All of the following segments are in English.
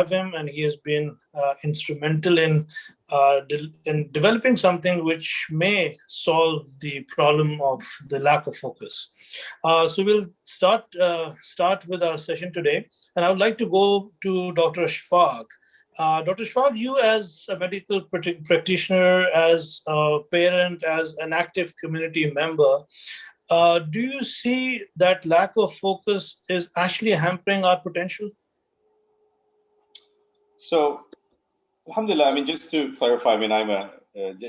have him, and he has been instrumental in developing something which may solve the problem of the lack of focus. So we'll start with our session today, and I would like to go to Dr. Shfaq. Dr. Shfaq, you as a medical practitioner, as a parent, as an active community member, do you see that lack of focus is actually hampering our potential? So, alhamdulillah, just to clarify,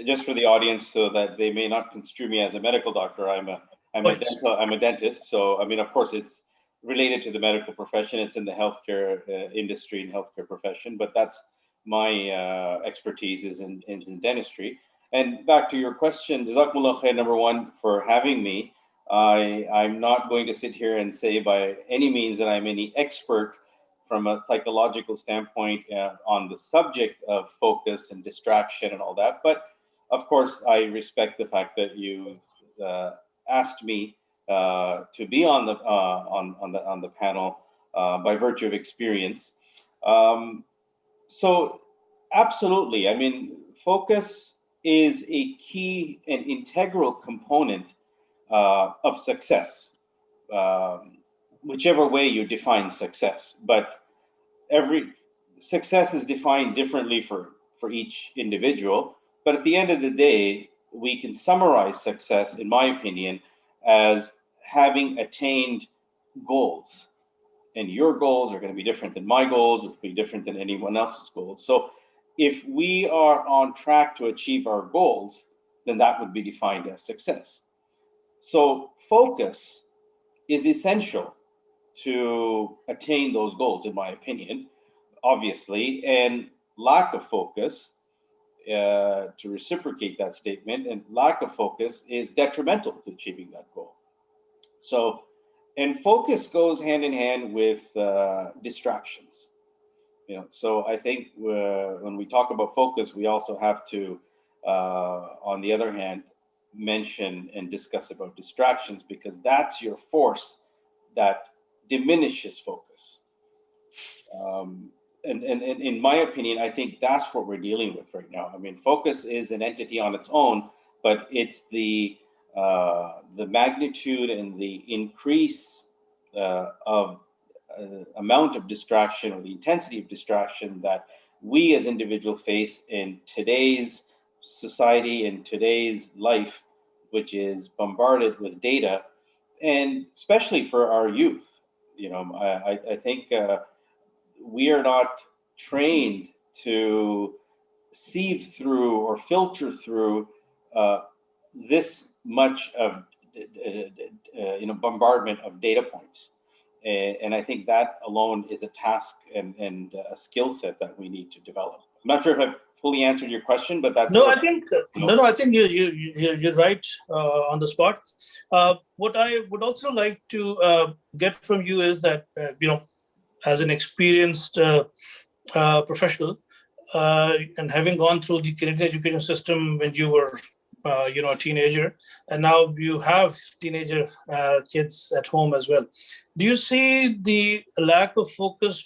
just for the audience so that they may not construe me as a medical doctor, I'm a dentist. So, of course, it's related to the medical profession. It's in the healthcare industry and healthcare profession, but that's my expertise is in dentistry. And back to your question, Jazakumullah khair, number one, for having me. I'm not going to sit here and say by any means that I'm any expert from a psychological standpoint on the subject of focus and distraction and all that. But of course, I respect the fact that you asked me to be on the panel by virtue of experience. So absolutely, focus is a key and integral component of success, whichever way you define success. But every success is defined differently for each individual. But at the end of the day, we can summarize success, in my opinion, as having attained goals. And your goals are going to be different than my goals, or be different than anyone else's goals. So if we are on track to achieve our goals, then that would be defined as success. So focus is essential to attain those goals, in my opinion, obviously, and lack of focus, to reciprocate that statement, and lack of focus is detrimental to achieving that goal. So, and focus goes hand in hand with distractions. So I think when we talk about focus, we also have to, on the other hand, mention and discuss about distractions, because that's your force that diminishes focus. And in my opinion, I think that's what we're dealing with right now. Focus is an entity on its own, but it's the magnitude and the increase of amount of distraction, or the intensity of distraction, that we as individuals face in today's society, in today's life, which is bombarded with data, and especially for our youth. I think we are not trained to sieve through or filter through this much of bombardment of data points. And I think that alone is a task and a skill set that we need to develop. I'm not sure if I've fully answered your question, but that's I think you're right on the spot. What I would also like to get from you is that as an experienced professional, and having gone through the Canadian education system when you were a teenager, and now you have teenager kids at home as well. Do you see the lack of focus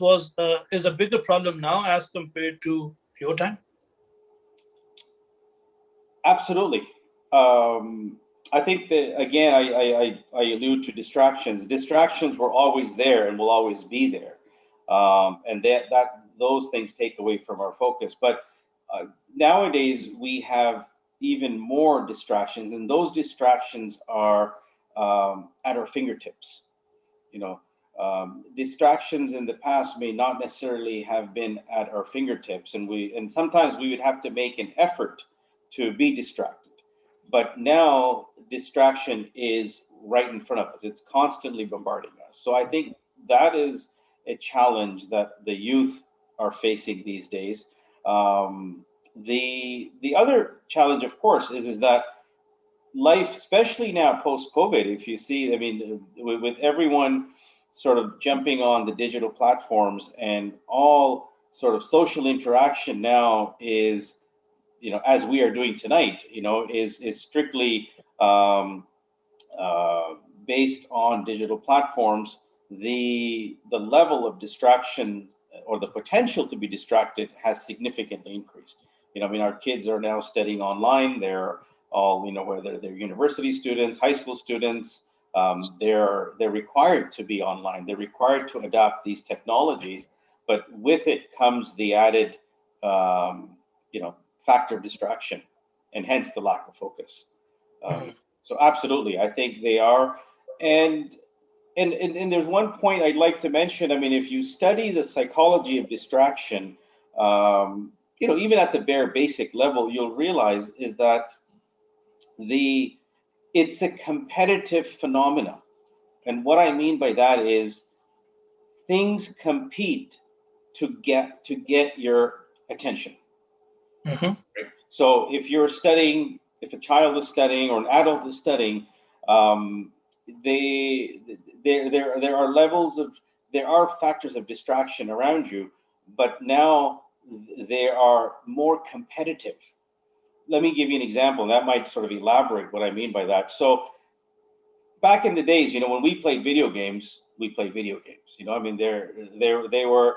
is a bigger problem now as compared to your time? Absolutely. I think that, again, I allude to distractions. Distractions were always there and will always be there, and that those things take away from our focus. But nowadays we have even more distractions, and those distractions are at our fingertips. Distractions in the past may not necessarily have been at our fingertips, and sometimes we would have to make an effort to be distracted. But now distraction is right in front of us. It's constantly bombarding us. So I think that is a challenge that the youth are facing these days. The other challenge, of course, is that life, especially now post-COVID, if you see, with everyone sort of jumping on the digital platforms, and all sort of social interaction now is, as we are doing tonight, is strictly based on digital platforms. The level of distraction or the potential to be distracted has significantly increased. I mean, our kids are now studying online. They're all, whether they're university students, high school students, they're required to be online. They're required to adopt these technologies, but with it comes the added, factor of distraction, and hence the lack of focus. So absolutely, I think they are. And there's one point I'd like to mention. I mean, if you study the psychology of distraction, even at the bare basic level, you'll realize is that it's a competitive phenomena. And what I mean by that is things compete to get your attention. Mm-hmm. So if a child is studying or an adult is studying, there are factors of distraction around you, but now they are more competitive. Let me give you an example. That might sort of elaborate what I mean by that. So back in the days, when we played video games, I mean, they were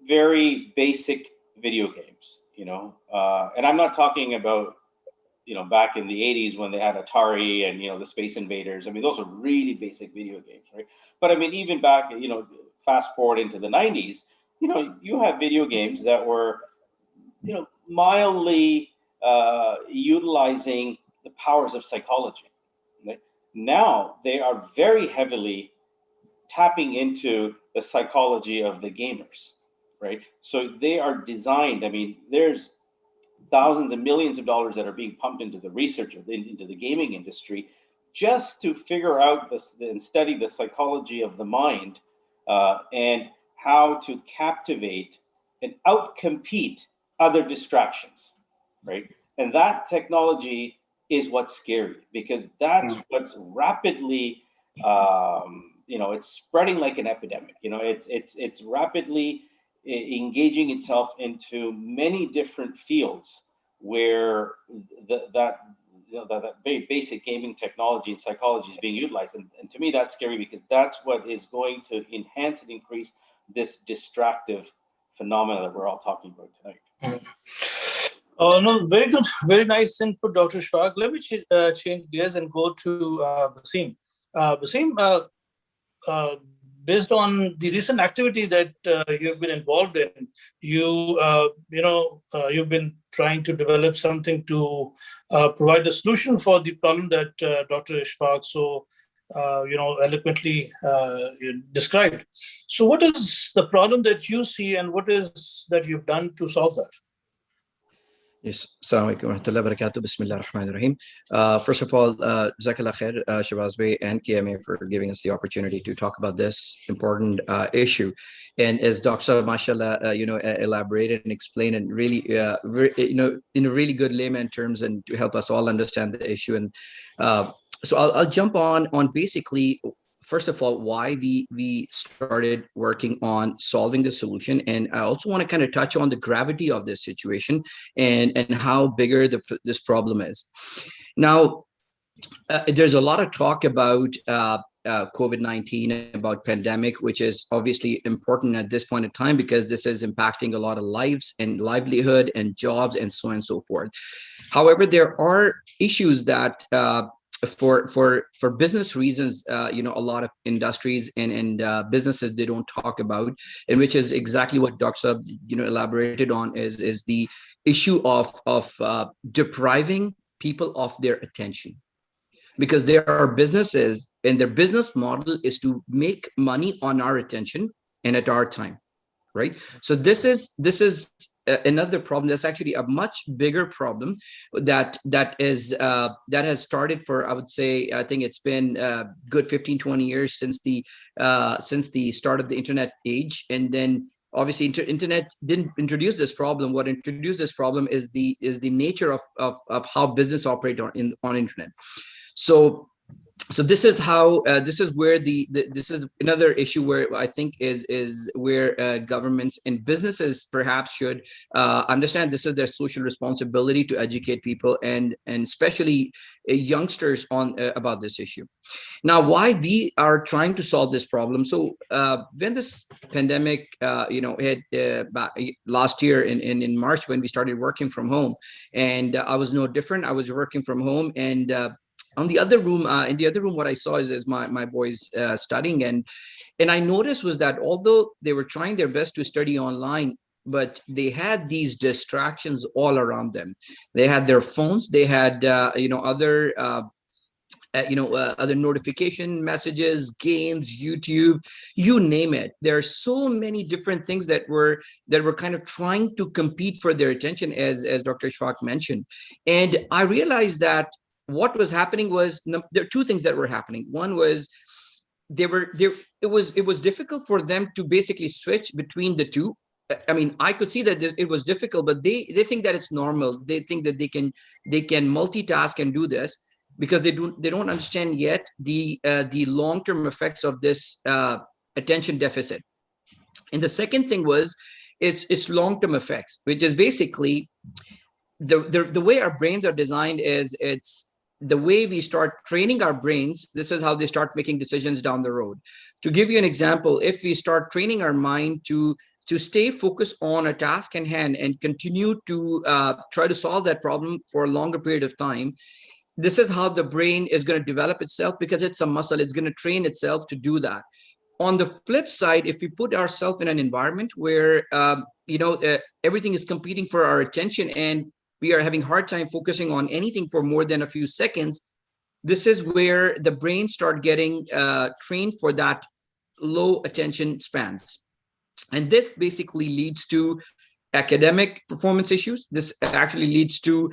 very basic video games, and I'm not talking about, back in the 80s when they had Atari and, the Space Invaders. I mean, those are really basic video games, right? But I mean, even back, fast forward into the 90s, you have video games that were, mildly utilizing the powers of psychology. Right? Now they are very heavily tapping into the psychology of the gamers, right? So they are designed. I mean, there's thousands and millions of dollars that are being pumped into the research into the gaming industry just to figure out this and study the psychology of the mind, and how to captivate and outcompete other distractions, right? And that technology is what's scary, because that's what's rapidly, it's spreading like an epidemic. It's rapidly engaging itself into many different fields where that very basic gaming technology and psychology is being utilized. And to me, that's scary, because that's what is going to enhance and increase this distractive phenomena that we're all talking about tonight. No, very good, very nice input, Dr. Ishfaq. Let me change gears and go to Basim. Basim, based on the recent activity that you've been involved in, you've been trying to develop something to provide a solution for the problem that Dr. Ishfaq so eloquently described. So, what is the problem that you see, and what is that you've done to solve that? Yes, Assalamu alaikum wa rahmatullahi wa barakatuh. Bismillah ar-Rahman ar-Rahim. First of all, Jazakallah khair, Shahbaz Syed and KMA for giving us the opportunity to talk about this important issue. And as Dr. Mashallah, elaborated and explained and really, in a really good layman terms, and to help us all understand the issue. And so I'll jump on basically, first of all, why we started working on solving the solution. And I also want to kind of touch on the gravity of this situation and how bigger this problem is. Now, there's a lot of talk about COVID-19, about pandemic, which is obviously important at this point in time, because this is impacting a lot of lives and livelihood and jobs and so on and so forth. However, there are issues that for business reasons, a lot of industries and businesses, they don't talk about, and which is exactly what Dr. elaborated on, is the issue of depriving people of their attention. Because there are businesses, and their business model is to make money on our attention and at our time, right? So this is another problem that's actually a much bigger problem that has started for, I would say, I think it's been a good 15-20 years since the start of the internet age. And then obviously internet didn't introduce this problem. What introduced this problem is the nature of how business operate on internet. So So this is how this is where this is another issue where I think is where governments and businesses perhaps should understand this is their social responsibility to educate people and especially youngsters on about this issue. Now, why we are trying to solve this problem? So when this pandemic hit last year in March, when we started working from home, and I was no different. I was working from home, and on the other room in the other room, what I saw is my boys studying, and I noticed was that although they were trying their best to study online, but they had these distractions all around them. They had their phones, they had other notification messages, games, YouTube, you name it. There are so many different things that were kind of trying to compete for their attention, as Dr. Ishfaq mentioned. And I realized that what was happening was there are two things that were happening. One was they were there. It was difficult for them to basically switch between the two. I mean, I could see that it was difficult, but they think that it's normal. They think that they can multitask and do this because they don't understand yet the long-term effects of this attention deficit. And the second thing was it's long-term effects, which is basically the way our brains are designed is it's the way we start training our brains. This is how they start making decisions down the road. To give you an example, if we start training our mind to stay focused on a task in hand and continue to try to solve that problem for a longer period of time, this is how the brain is going to develop itself because it's a muscle. It's going to train itself to do that. On the flip side, if we put ourselves in an environment where everything is competing for our attention and we are having hard time focusing on anything for more than a few seconds, this is where the brain start getting trained for that low attention spans. And this basically leads to academic performance issues. This actually leads to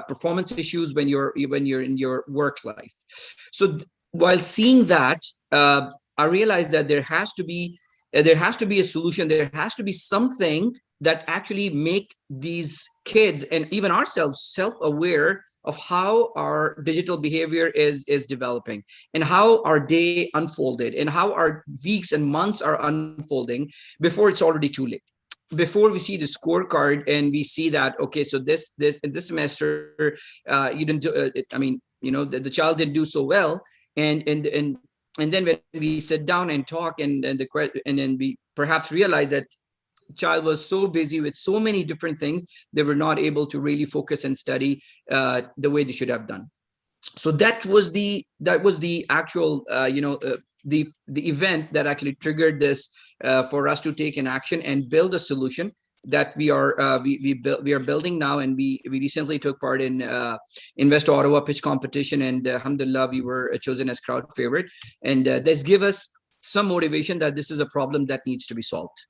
performance issues when you're in your work life. So while seeing that, I realized that there has to be a solution. There has to be something that actually make these kids and even ourselves self-aware of how our digital behavior is developing and how our day unfolded and how our weeks and months are unfolding before it's already too late, before we see the scorecard and we see that, okay, so this in this semester you didn't do the child didn't do so well, and then when we sit down and talk and then we perhaps realize that child was so busy with so many different things, they were not able to really focus and study the way they should have done. So that was the actual the event that actually triggered this for us to take an action and build a solution that we are building now. And we recently took part in Invest Ottawa pitch competition, and alhamdulillah we were chosen as crowd favorite, and this give us some motivation that this is a problem that needs to be solved.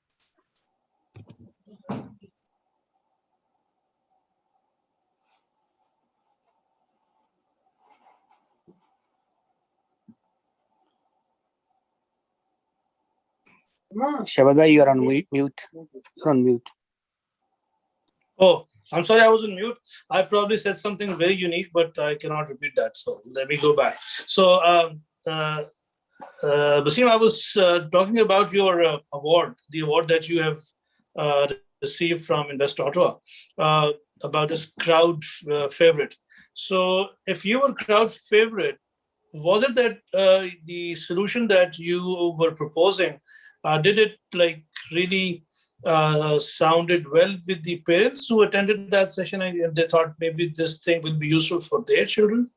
Shahbaz, you are on mute. You're on mute. Oh, I'm sorry, I was on mute. I probably said something very unique, but I cannot repeat that. So let me go back. So, Basim, I was talking about your award, the award that you have received from Invest Ottawa, about this crowd favorite. So if you were crowd favorite, was it that the solution that you were proposing, did it really sounded well with the parents who attended that session and they thought maybe this thing will be useful for their children?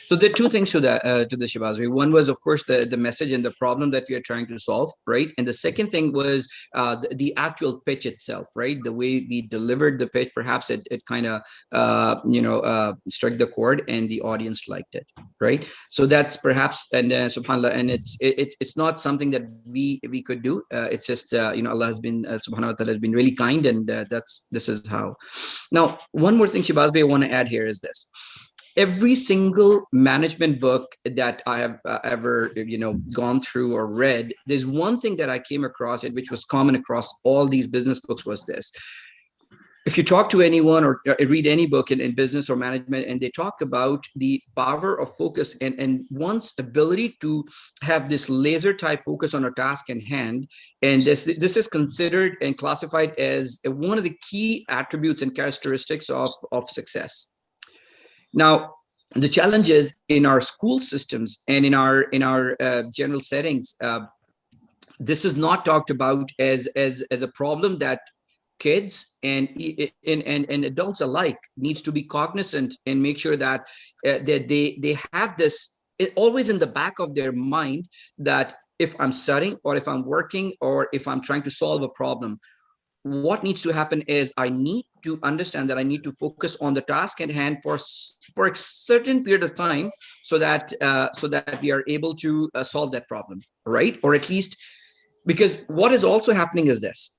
So there are two things to that, to the Shahbaz. One was, of course, the message and the problem that we are trying to solve, right? And the second thing was the actual pitch itself, right? The way we delivered the pitch, perhaps it kind of, struck the chord and the audience liked it, right? So that's perhaps, and subhanAllah, and it's not something that we could do. It's just, Allah has been, subhanahu wa ta'ala has been really kind, and this is how. Now, one more thing, Shahbaz, I want to add here is this. Every single management book that I have ever, gone through or read, there's one thing that I came across, which was common across all these business books, was this. if you talk to anyone or read any book in business or management, and they talk about the power of focus and one's ability to have this laser type focus on a task in hand, and this is considered and classified as one of the key attributes and characteristics of success. Now, the challenge is in our school systems and in our general settings, this is not talked about as a problem that kids and adults alike needs to be cognizant and make sure that that they have this always in the back of their mind, that if I'm studying or if I'm working or if I'm trying to solve a problem, what needs to happen is I need to understand that I need to focus on the task at hand for a certain period of time, so that we are able to solve that problem, right? Or at least, because what is also happening is this,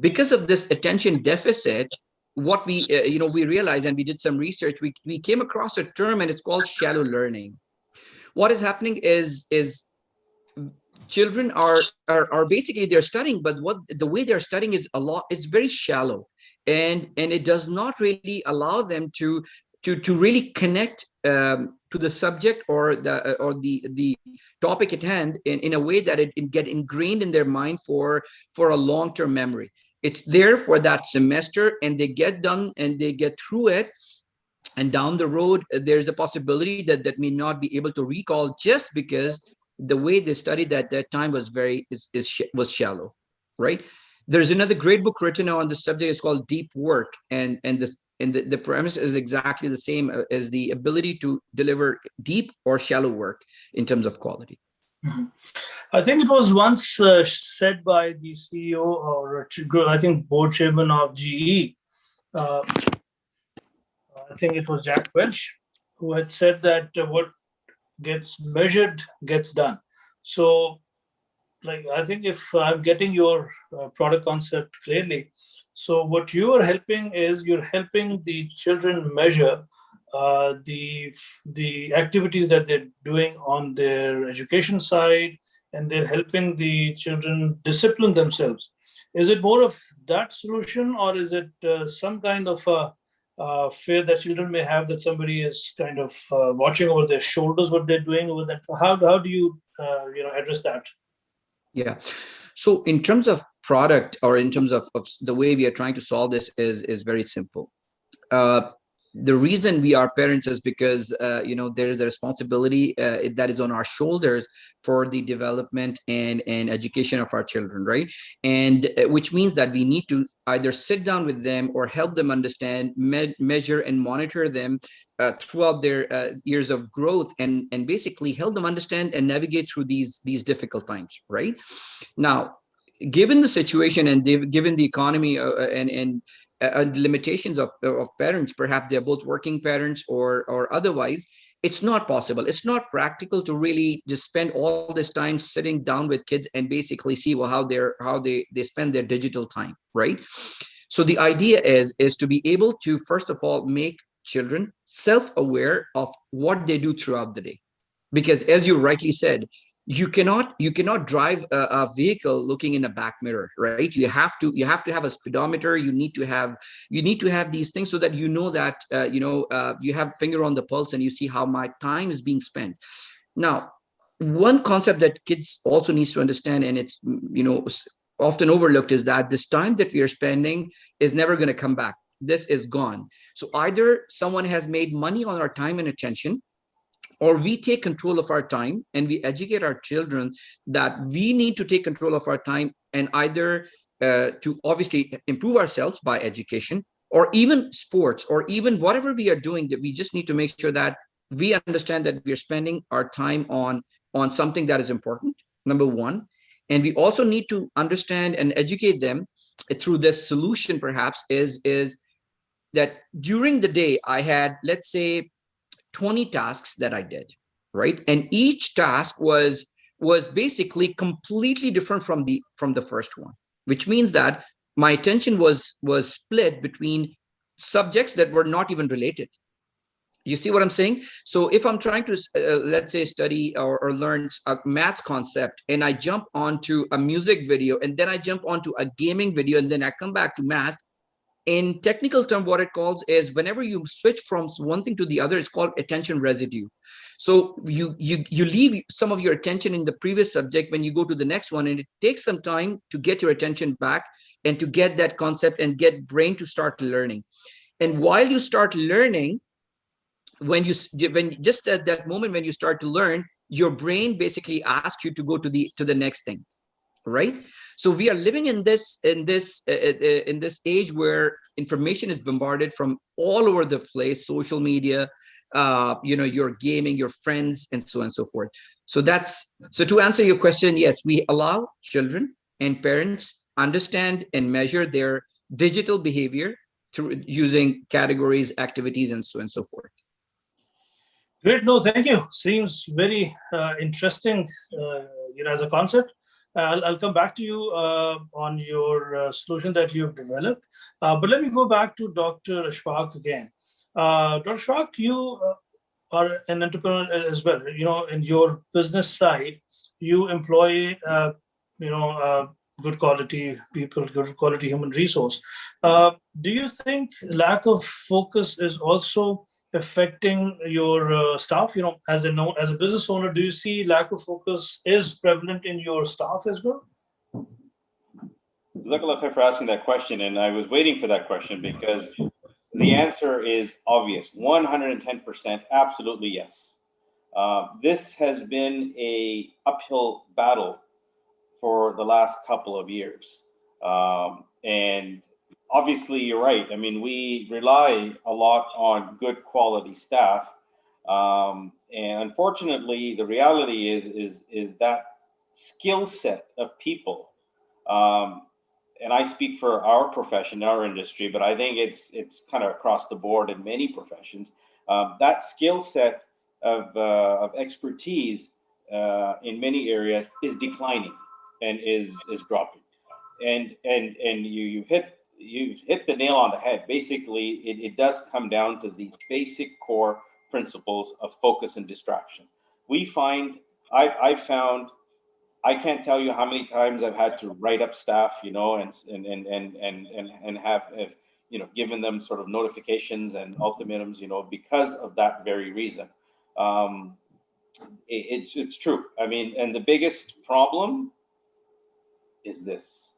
because of this attention deficit, what we we realize, and we did some research, we came across a term, and it's called shallow learning. What is happening is children are basically, they're studying, but what the way they're studying is it's very shallow, and it does not really allow them to really connect to the subject or the topic at hand in a way that it get ingrained in their mind for a long-term memory. It's there for that semester, and they get done and they get through it, and down the road there's a possibility that may not be able to recall, just because the way they studied at that time was was shallow, right? There's another great book written on the subject. It's called Deep Work, and the premise is exactly the same as the ability to deliver deep or shallow work in terms of quality. Mm-hmm. I think it was once said by the CEO, or I think board chairman of GE. I think it was Jack Welch, who had said that what gets measured gets done. So, like, I think if I'm getting your product concept clearly, so what you are helping is you're helping the children measure the activities that they're doing on their education side, and they're helping the children discipline themselves. Is it more of that solution, or is it some kind of fear that children may have, that somebody is kind of watching over their shoulders what they're doing over that? How do you address that? Yeah. So in terms of product, or in terms of the way we are trying to solve this, is very simple. The reason we are parents is because there is a responsibility that is on our shoulders for the development and education of our children, right? And which means that we need to either sit down with them or help them understand, measure and monitor them throughout their years of growth, and basically help them understand and navigate through these difficult times, right? Now, given the situation and given the economy and the limitations of parents, perhaps they're both working parents or otherwise, it's not possible. It's not practical to really just spend all this time sitting down with kids and basically see how they spend their digital time, right? So the idea is to be able to, first of all, make children self-aware of what they do throughout the day. Because as you rightly said, you cannot drive a vehicle looking in a back mirror, right? You have to have a speedometer. You need to have these things so that that you have finger on the pulse and you see how my time is being spent. Now, one concept that kids also needs to understand, and it's often overlooked, is that this time that we are spending is never going to come back. This is gone. So either someone has made money on our time and attention, or we take control of our time and we educate our children that we need to take control of our time, and either to obviously improve ourselves by education, or even sports, or even whatever we are doing, that we just need to make sure that we understand that we are spending our time on something that is important, number one. And we also need to understand and educate them through this solution, perhaps, is that during the day I had, let's say, 20 tasks that I did, right? And each task was basically completely different from the first one, which means that my attention was split between subjects that were not even related. You see what I'm saying? So if I'm trying to, let's say, study or learn a math concept, and I jump onto a music video, and then I jump onto a gaming video, and then I come back to math, In technical term, what it calls is whenever you switch from one thing to the other, it's called attention residue. So you leave some of your attention in the previous subject when you go to the next one, and it takes some time to get your attention back and to get that concept and get brain to start learning. And while you start learning, when just at that moment when you start to learn, your brain basically asks you to go to the next thing, right? So we are living in this age where information is bombarded from all over the place, social media, your gaming, your friends, and so on and so forth. So to answer your question, yes, we allow children and parents understand and measure their digital behavior through using categories, activities, and so on and so forth. Great. No, thank you. Seems very interesting, as a concept. I'll come back to you on your solution that you've developed. But let me go back to Dr. Ashfaq again. Dr. Ashfaq, you are an entrepreneur as well. In your business side, you employ, good quality people, good quality human resource. Do you think lack of focus is also affecting your staff? As a business owner, do you see lack of focus is prevalent in your staff as well? Jazakallah khair for asking that question, and I was waiting for that question because the answer is obvious. 110%, absolutely yes. This has been a uphill battle for the last couple of years. And obviously, you're right. I mean, we rely a lot on good quality staff. And unfortunately, the reality is that skill set of people, and I speak for our profession, our industry, but I think it's kind of across the board in many professions. That skill set of expertise in many areas is declining and is dropping. And you've hit the nail on the head. Basically, it does come down to these basic core principles of focus and distraction. I found, I can't tell you how many times I've had to write up staff, and have given them sort of notifications and ultimatums, because of that very reason. It's true. I mean, and the biggest problem is this,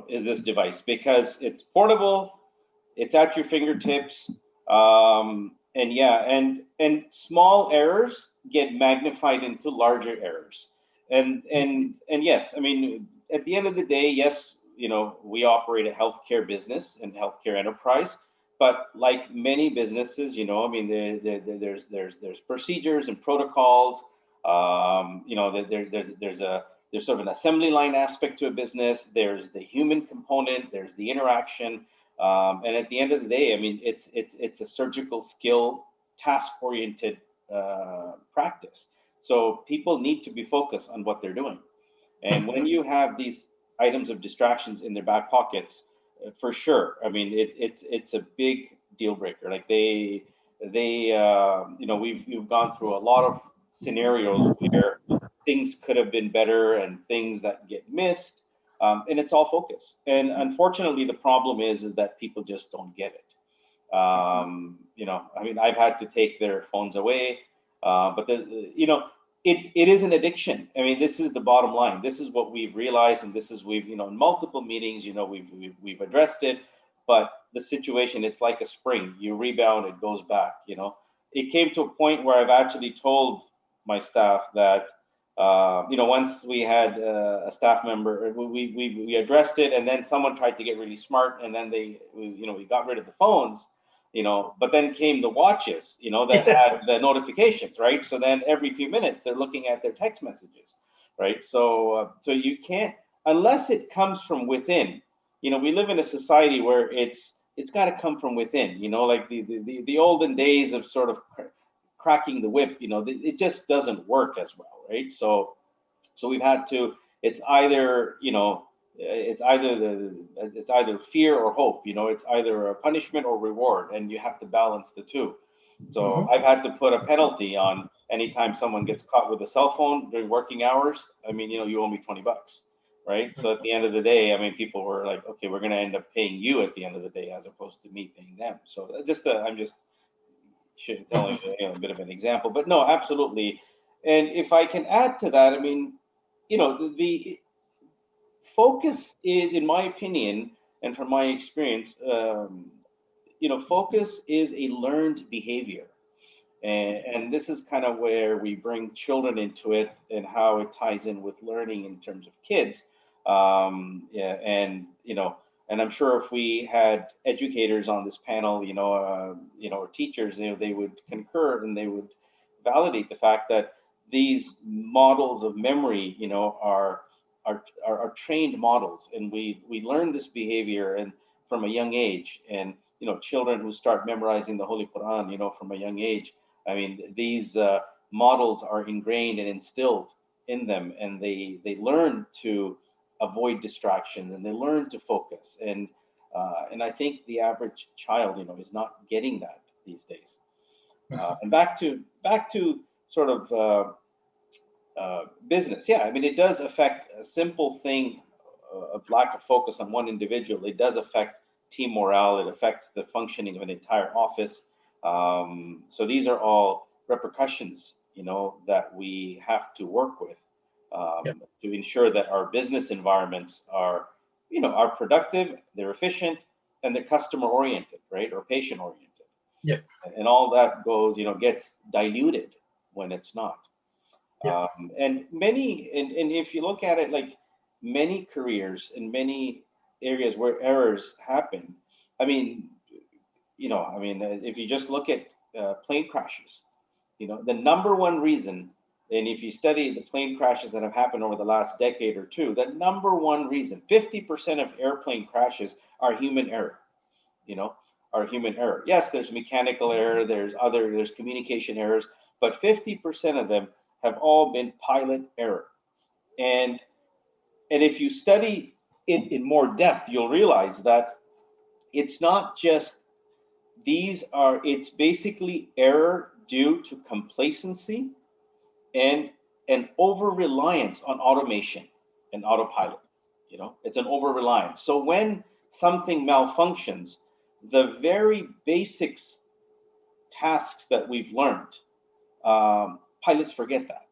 is this device, because it's portable, it's at your fingertips, and small errors get magnified into larger errors. And yes, I mean, at the end of the day, yes, we operate a healthcare business and healthcare enterprise, but like many businesses, I mean, there's procedures and protocols. There's sort of an assembly line aspect to a business. There's the human component. There's the interaction. And at the end of the day, I mean, it's a surgical skill, task-oriented practice. So people need to be focused on what they're doing. And when you have these items of distractions in their back pockets, for sure, I mean, it's a big deal breaker. Like we've gone through a lot of scenarios where things could have been better and things that get missed, and it's all focus. And unfortunately, the problem is that people just don't get it. I mean, I've had to take their phones away, but it is an addiction. I mean, this is the bottom line. This is what we've realized, and this is in multiple meetings, we've addressed it. But the situation, it's like a spring. You rebound, it goes back. It came to a point where I've actually told my staff that once we had a staff member, we addressed it, and then someone tried to get really smart, and then we got rid of the phones. But then came the watches, that had the notifications, right? So then every few minutes they're looking at their text messages, right? So you can't, unless it comes from within. We live in a society where it's got to come from within. Like the olden days of sort of cracking the whip. It just doesn't work as well, right? So we've had to. It's either it's either fear or hope. It's either a punishment or reward, and you have to balance the two. So I've had to put a penalty on anytime someone gets caught with a cell phone during working hours. I mean, you owe me $20, right? So at the end of the day, I mean, people were like, okay, we're going to end up paying you at the end of the day as opposed to me paying them. So I'm just telling you know, a bit of an example, but no, absolutely. And if I can add to that, I mean, you know, the focus is, in my opinion, and from my experience, you know, focus is a learned behavior. And this is kind of where we bring children into it and how it ties in with learning in terms of kids. Yeah, and you know, and I'm sure if we had educators on this panel, you know, or teachers, you know, they would concur and they would validate the fact that these models of memory, you know, are trained models, and we learn this behavior and from a young age, and you know, children who start memorizing the Holy Quran, you know, from a young age. I mean, these models are ingrained and instilled in them, and they learn to avoid distractions and they learn to focus. And I think the average child, you know, is not getting that these days. And back to sort of business. Yeah, I mean, it does affect a simple thing of lack of focus on one individual. It does affect team morale. It affects the functioning of an entire office. So these are all repercussions, you know, that we have to work with Yeah. to ensure that our business environments are, you know, are productive, they're efficient, and they're customer oriented, right, or patient oriented. Yeah. And all that goes, you know, gets diluted when it's not. Yeah. And if you look at it, like many careers in many areas where errors happen, I mean, you know, I mean, if you just look at plane crashes, you know, the number one reason, and if you study the plane crashes that have happened over the last decade or two, the number one reason, 50% of airplane crashes are human error, you know, are human error. Yes, there's mechanical error, there's communication errors, but 50% of them have all been pilot error. And and if you study it in more depth, you'll realize that it's not just it's basically error due to complacency and an over reliance on automation and autopilot. You know, it's an over reliance. So when something malfunctions, the very basics tasks that we've learned, pilots forget that.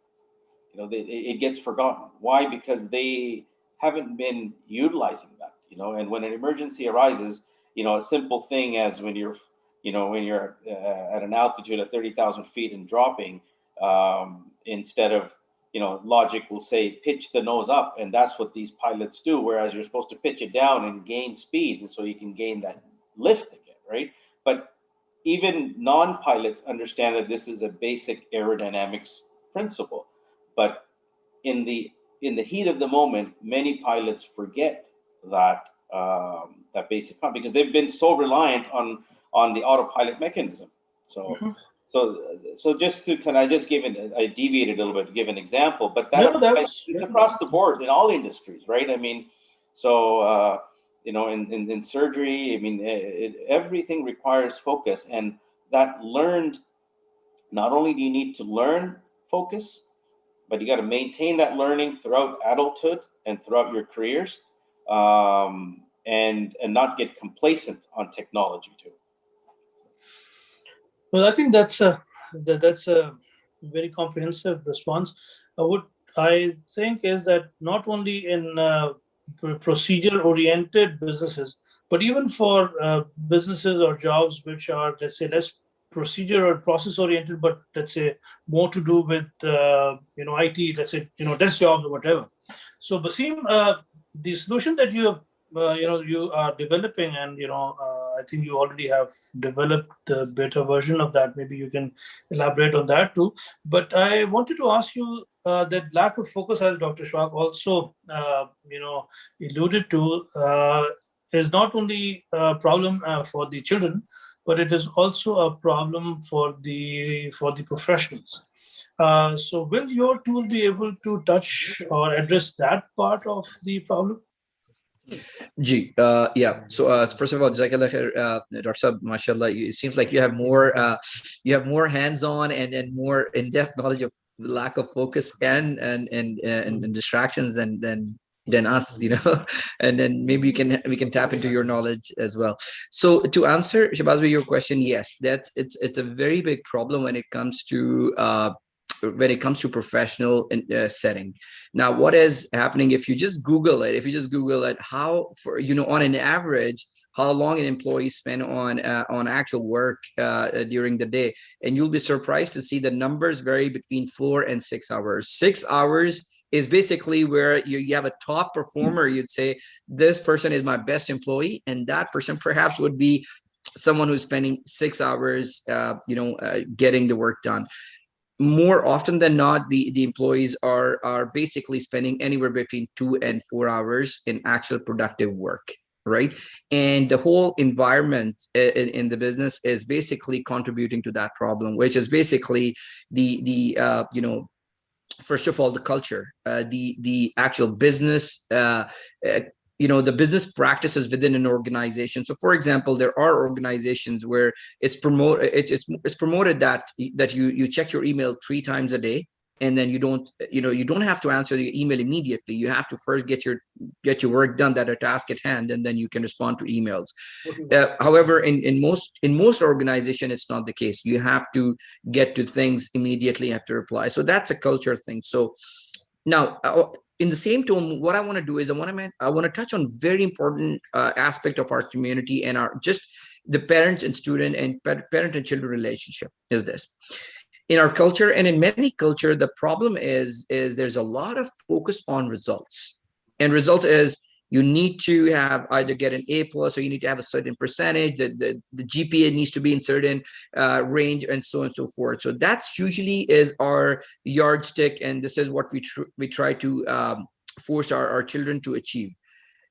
You know, it gets forgotten. Why? Because they haven't been utilizing that. You know, and when an emergency arises, you know, a simple thing as when you're at an altitude of 30,000 feet and dropping, instead of, you know, logic will say pitch the nose up, and that's what these pilots do. Whereas you're supposed to pitch it down and gain speed, and so you can gain that lift again, right? But even non-pilots understand that this is a basic aerodynamics principle. But in the heat of the moment, many pilots forget that that basic concept because they've been so reliant on the autopilot mechanism. So Mhm. so just to can I just give it I deviated a little bit to give an example, but that No, that applies, was it's yeah. across the board in all industries, right? I mean, so you know, in surgery, I mean, everything requires focus, and that learned. Not only do you need to learn focus, but you got to maintain that learning throughout adulthood and throughout your careers, and not get complacent on technology too. Well, I think that's a very comprehensive response. What I think is that not only in procedure-oriented businesses, but even for businesses or jobs which are, let's say, less procedure or process-oriented, but let's say more to do with IT, let's say desk jobs or whatever. So, Basim, the solution that you are developing, and I think you already have developed the beta version of that. Maybe you can elaborate on that too. But I wanted to ask you that lack of focus, as Dr. Schwab also alluded to, is not only a problem for the children, but it is also a problem for the professionals. So will your tool be able to touch or address that part of the problem? Yeah. So first of all, Jazakallah khair, Dr. Sab, mashallah, it seems like you have more hands-on and more in-depth knowledge of lack of focus and distractions than than us, and then maybe we can tap into your knowledge as well. So to answer Shahbaz your question, yes, it's a very big problem when it comes to professional setting. Now, what is happening if you just Google it? If you just Google it, how for on an average, how long an employee spend on actual work during the day, and you'll be surprised to see the numbers vary between 4 and 6 hours. 6 hours is basically where you have a top performer. You'd say this person is my best employee, and that person perhaps would be someone who's spending 6 hours, getting the work done. More often than not, the employees are basically spending anywhere between 2 and 4 hours in actual productive work, right? And the whole environment in the business is basically contributing to that problem, which is basically the first of all, the culture, the actual business, the business practices within an organization. So, for example, there are organizations where it's promoted that you check your email 3 times a day, and then you don't have to answer the email immediately. You have to first get your work done, that a task at hand, and then you can respond to emails. However, in most organizations, it's not the case. You have to get to things immediately after reply. So that's a culture thing. So now, in the same tone, what I want to do is I want to touch on very important aspect of our community and the parents and student and parent and children relationship is this. In our culture and in many culture, the problem is there's a lot of focus on results. And results is you need to have either get an A+, or you need to have a certain percentage. The GPA needs to be in certain range, and so on and so forth. So that's usually is our yardstick, and this is what we try to force our children to achieve.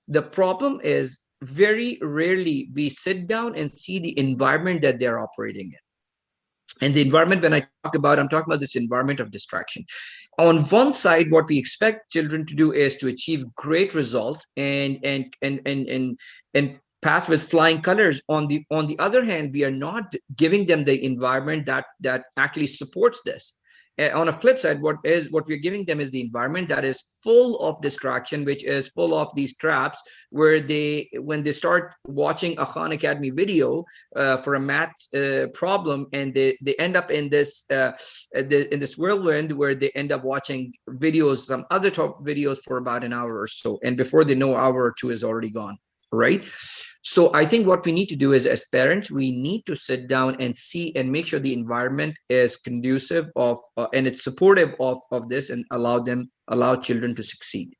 The problem is very rarely we sit down and see the environment that they're operating in. And the environment, when I'm talking about this environment of distraction. On one side, what we expect children to do is to achieve great result and pass with flying colors. On the other hand, we are not giving them the environment that actually supports this. On a flip side, what we're giving them is the environment that is full of distraction, which is full of these traps where when they start watching a Khan Academy video for a math problem, and they end up in this whirlwind where they end up watching videos, some other top videos for about an hour or so, and before they know, hour or two is already gone, right? So I think what we need to do is, as parents, we need to sit down and see and make sure the environment is conducive of and it's supportive of this, and allow children to succeed,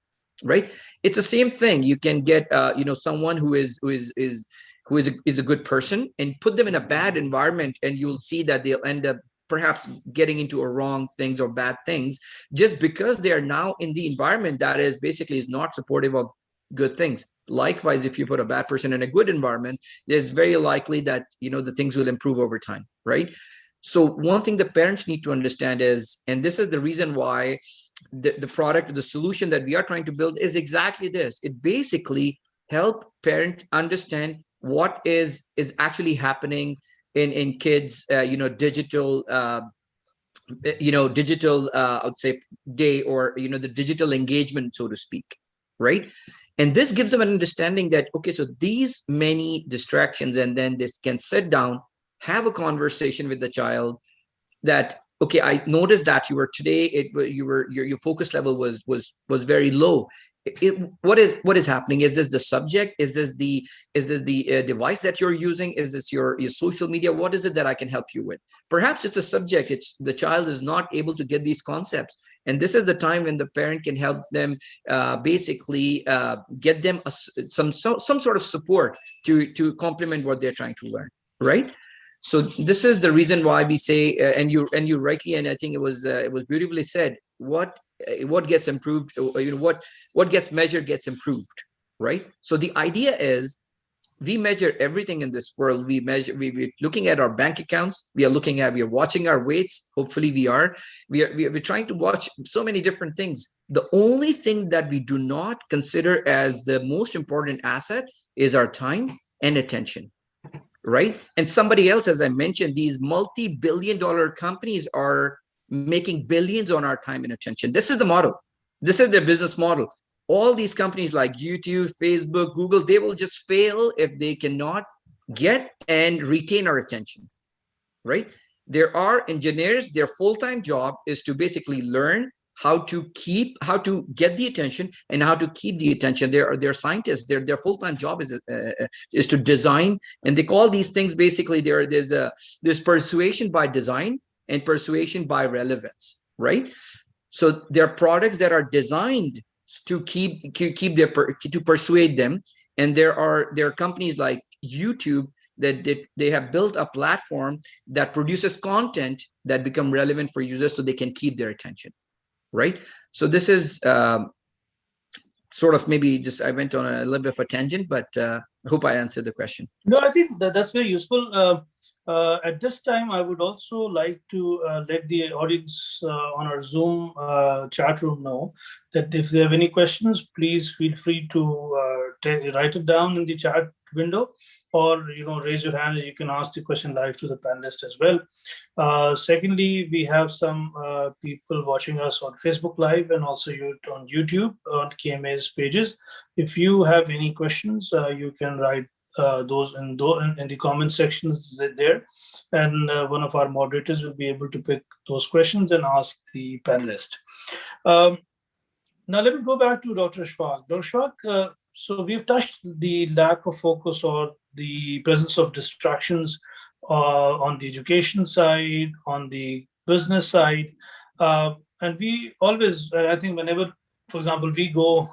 right? It's the same thing. You can get someone who is a good person and put them in a bad environment, and you'll see that they'll end up perhaps getting into wrong things or bad things, just because they are now in the environment that is not supportive of good things. Likewise, if you put a bad person in a good environment, there's very likely that the things will improve over time, right? So one thing the parents need to understand is, and this is the reason why the product, the solution that we are trying to build is exactly this. It basically help parents understand what is actually happening in kids digital I would say day, or the digital engagement, so to speak, right? And this gives them an understanding that, okay, so these many distractions, and then this can sit down, have a conversation with the child that, okay, I noticed that your focus level was very low. What is happening? Is this the subject? Is this the device that you're using? Is this your social media? What is it that I can help you with? Perhaps it's a subject. It's the child is not able to get these concepts, and this is the time when the parent can help them get them some sort of support to complement what they're trying to learn, right? So this is the reason why we say, and you rightly, and I think it was beautifully said, what gets improved, what gets measured gets improved, right? So the idea is, we measure everything in this world. We're looking at our bank accounts. We are watching our weights. Hopefully we're trying to watch so many different things. The only thing that we do not consider as the most important asset is our time and attention, right? And somebody else, as I mentioned, these multi-billion-dollar companies are making billions on our time and attention. This is the model. This is their business model. All these companies like YouTube, Facebook, Google, they will just fail if they cannot get and retain our attention, right? There are engineers, their full-time job is to basically learn how to get the attention and how to keep the attention. They're scientists. Their full-time job is to design, and they call these things basically there's persuasion by design and persuasion by relevance, right? So there are products that are designed to to persuade them, and there are companies like YouTube that they have built a platform that produces content that become relevant for users so they can keep their attention, right? So this is sort of, maybe just I went on a little bit of a tangent, but I hope I answered the question. No, I think that's very useful. At this time, I would also like to let the audience on our Zoom chat room know that if they have any questions, please feel free to write it down in the chat window, or raise your hand and you can ask the question live to the panelist as well. Secondly, we have some people watching us on Facebook Live and also on YouTube on KMA's pages. If you have any questions, you can write those in the comment sections there, and one of our moderators will be able to pick those questions and ask the panelist. Now let me go back to Dr. Ashfaq. Dr. Ashfaq, so we've touched the lack of focus or the presence of distractions on the education side, on the business side, and we always, I think, whenever, for example, we go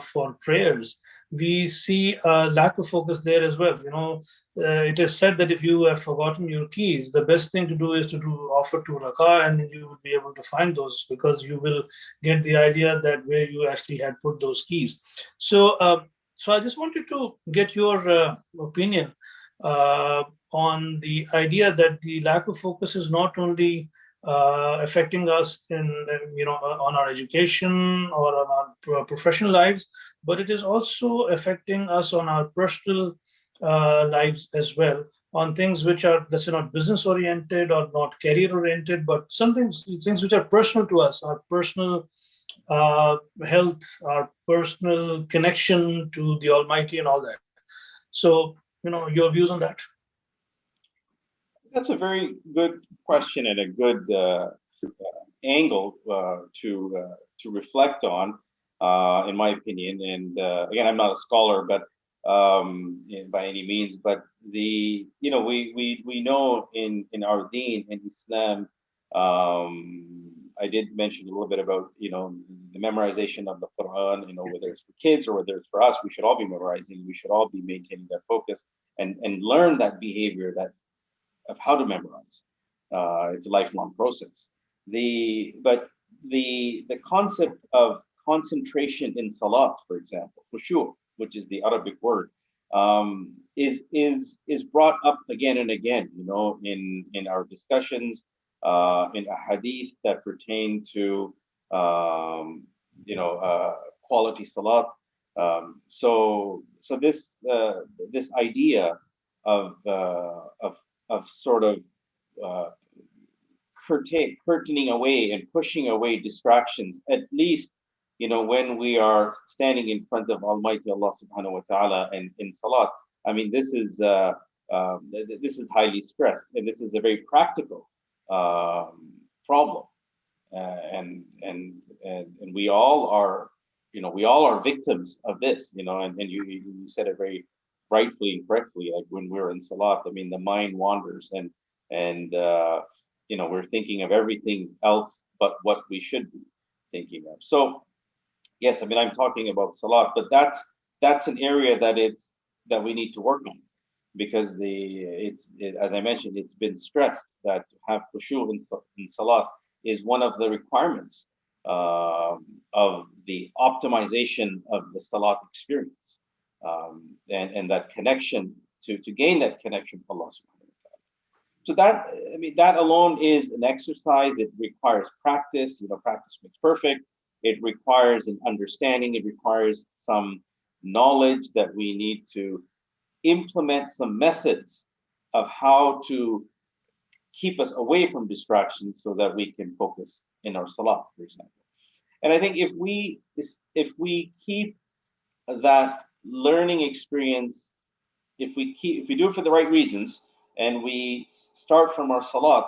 for prayers, we see a lack of focus there as well. It is said that if you have forgotten your keys, the best thing to do is to offer 2 rakah, and then you will be able to find those, because you will get the idea that where you actually had put those keys. So, so I just wanted to get your opinion on the idea that the lack of focus is not only affecting us on our education or on our professional lives, but it is also affecting us on our personal lives as well, on things which are, let's say, not business oriented or not career oriented, but things which are personal to us, our personal health, our personal connection to the Almighty and all that. So, your views on that? That's a very good question and a good angle to reflect on, in my opinion. And again, I'm not a scholar, but by any means. But we know in our Deen, in Islam, I did mention a little bit about the memorization of the Quran. Whether it's for kids or whether it's for us, we should all be memorizing. We should all be maintaining that focus and learn that behavior of how to memorize. It's a lifelong process. But the concept of concentration in Salat, for example, khushu', which is the Arabic word, is brought up again and again, in our discussions, in a hadith that pertain to quality Salat. So this idea of sort of curtaining away and pushing away distractions, at least when we are standing in front of Almighty Allah Subhanahu wa Taala and in Salat. I mean, this is highly stressed, and this is a very practical problem, and we all are victims of this, and you said it very rightfully and correctly. Like when we're in Salat, I mean, the mind wanders, and we're thinking of everything else but what we should be thinking of. So yes, I mean, I'm talking about Salat, but that's an area that we need to work on, because as I mentioned, it's been stressed that to have khushu' in Salat is one of the requirements of the optimization of the Salat experience, and that connection to gain that connection with Allah Subhanahu wa Ta'ala. So that alone is an exercise. It requires practice. Practice makes perfect. It requires an understanding. It requires some knowledge that we need to implement some methods of how to keep us away from distractions so that we can focus in our Salat, for example. And I think if we keep that learning experience, if we do it for the right reasons, and we start from our salat,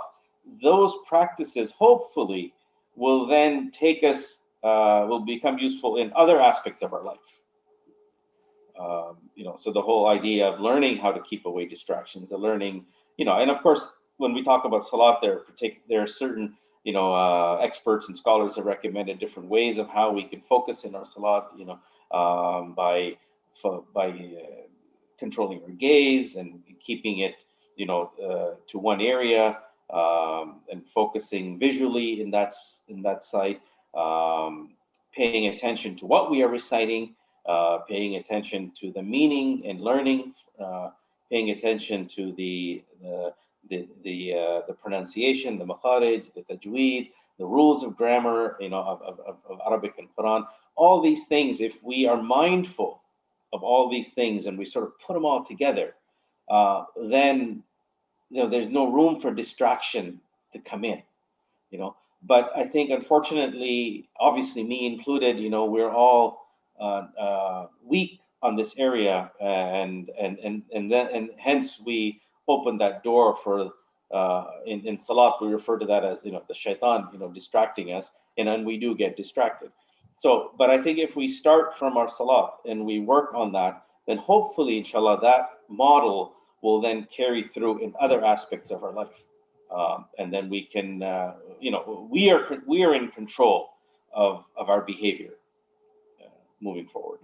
those practices hopefully will then take us, will become useful in other aspects of our life. So the whole idea of learning how to keep away distractions, the learning, and of course, when we talk about salat, there are certain, experts and scholars have recommended different ways of how we can focus in our salat, by controlling our gaze and keeping it, to one area, and focusing visually in that site, paying attention to what we are reciting, paying attention to the meaning and learning, paying attention to the pronunciation, the makharij, the tajweed, the rules of grammar, of Arabic and Quran. All these things, if we are mindful of all these things and we sort of put them all together, then there's no room for distraction to come in. But I think, unfortunately, obviously me included, we're all weak on this area, and hence we open that door for, in salat we refer to that as, the shaitan, distracting us, and then we do get distracted. So, but I think if we start from our salat and we work on that, then hopefully, inshallah, that model will then carry through in other aspects of our life. And then we can, we are in control of our behavior moving forward.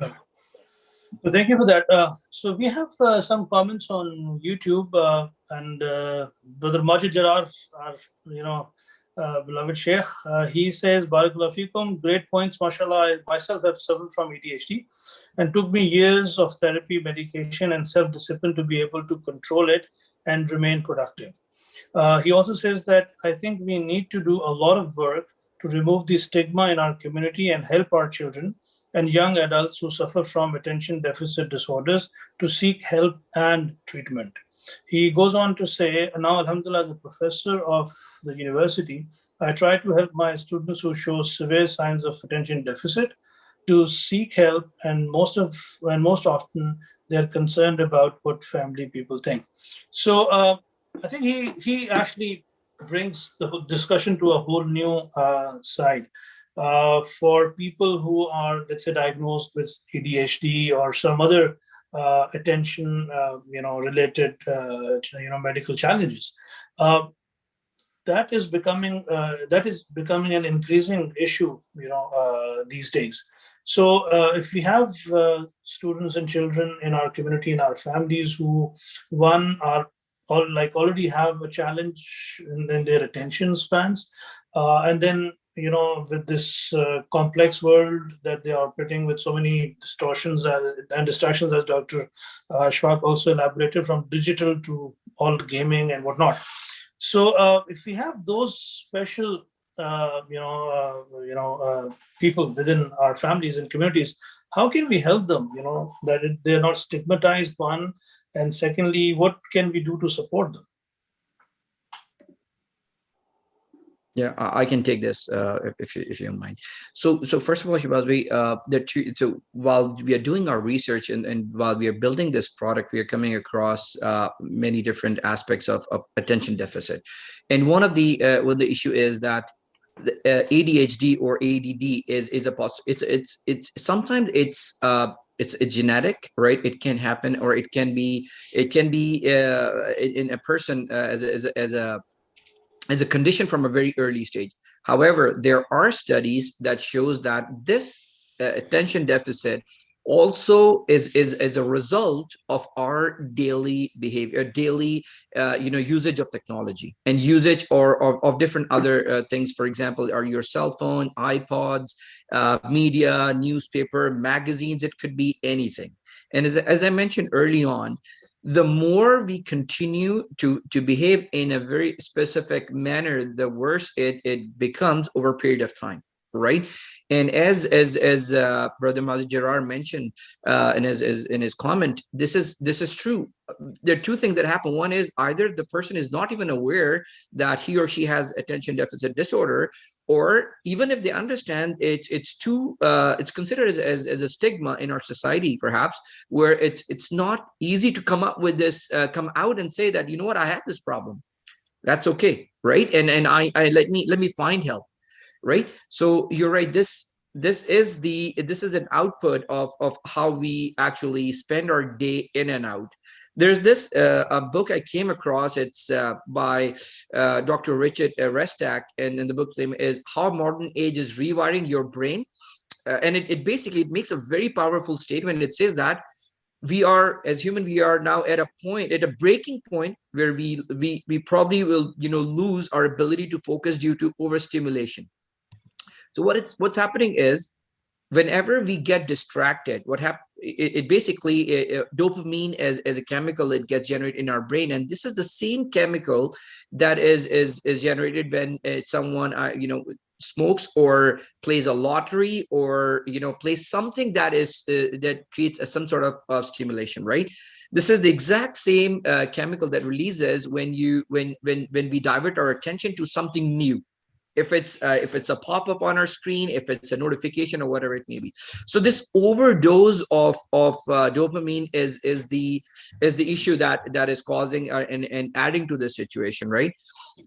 So thank you for that. So we have some comments on YouTube, and Brother Majid Jarar, our beloved Sheikh, he says, Barakallahu feekum, great points, mashallah. I myself have suffered from ADHD and took me years of therapy, medication, and self-discipline to be able to control it and remain productive. He also says that I think we need to do a lot of work to remove the stigma in our community and help our children and young adults who suffer from attention deficit disorders to seek help and treatment. He goes on to say, now, alhamdulillah, as a professor of the university, I try to help my students who show severe signs of attention deficit to seek help, and most often they're concerned about what family people think. So I think he actually brings the discussion to a whole new side. For people who are, let's say, diagnosed with ADHD or some other attention, related, medical challenges, that is becoming an increasing issue, these days. So if we have students and children in our community, in our families, who are already have a challenge in their attention spans, and then with this complex world that they are operating with, so many distortions and distractions, as Dr. Ashfaq also elaborated, from digital to all gaming and whatnot. So if we have those special people within our families and communities, how can we help them, that they're not stigmatized, one, and secondly, what can we do to support them? Yeah, I can take this if you don't mind. So first of all, Shahbaz, so while we are doing our research and while we are building this product, we are coming across many different aspects of attention deficit, and one of the issue is that the, ADHD or ADD is a it's sometimes it's genetic, right? It can happen, or it can be in a person as a condition from a very early stage. However, there are studies that shows that this attention deficit also is a result of our daily behavior, daily usage of technology and usage or of different other things. For example, are your cell phone, iPods, media, newspaper, magazines. It could be anything. And as I mentioned early on, the more we continue to behave in a very specific manner, the worse it becomes over a period of time, right? And as Brother Majid Jarar mentioned in his comment, this is true. There are two things that happen. One is either the person is not even aware that he or she has attention deficit disorder, or even if they understand it, it's considered as a stigma in our society, perhaps, where it's not easy to come up with this, come out and say that, you know what, I had this problem. That's okay, right? And I let me find help, right? So you're right. This is an output of how we actually spend our day in and out. There's this a book I came across. It's by Dr. Richard Restak, and the book's name is How Modern Age is Rewiring Your Brain. And it basically, it makes a very powerful statement. It says that we are, as human, we are now at a point, at a breaking point, where we probably will, lose our ability to focus due to overstimulation. So what's happening is, whenever we get distracted, it basically, dopamine as a chemical, it gets generated in our brain, and this is the same chemical that is generated when someone smokes or plays a lottery, or plays something that is that creates some sort of stimulation, right? This is the exact same chemical that releases when we divert our attention to something new, if it's a pop-up on our screen, if it's a notification, or whatever it may be. So this overdose of dopamine is the issue that is causing and adding to the situation, right?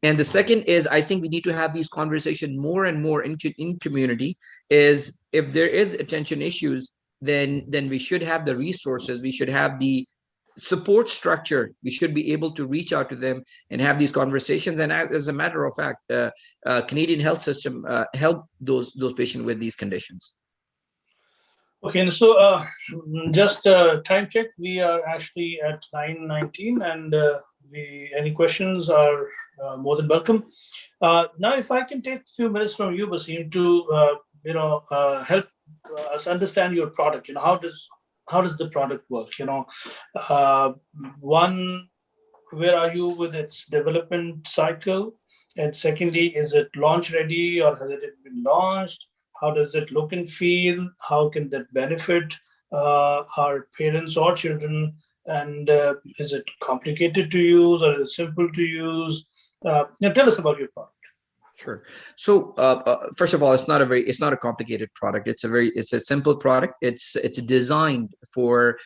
And the second is, I think we need to have these conversations more and more in community. Is, if there is attention issues, then we should have the resources, we should have the support structure, we should be able to reach out to them and have these conversations. And as a matter of fact, Canadian health system help those patients with these conditions. Okay, and so just time check. We are actually at 9:19, and any questions are more than welcome. Now, if I can take a few minutes from you, Basim, to help us understand your product. How does the product work? One, where are you with its development cycle? And secondly, is it launch ready, or has it been launched? How does it look and feel? How can that benefit our parents or children? And is it complicated to use, or is it simple to use? Tell us about your product. Sure. So first of all, it's not a complicated product. It's a simple product. It's designed for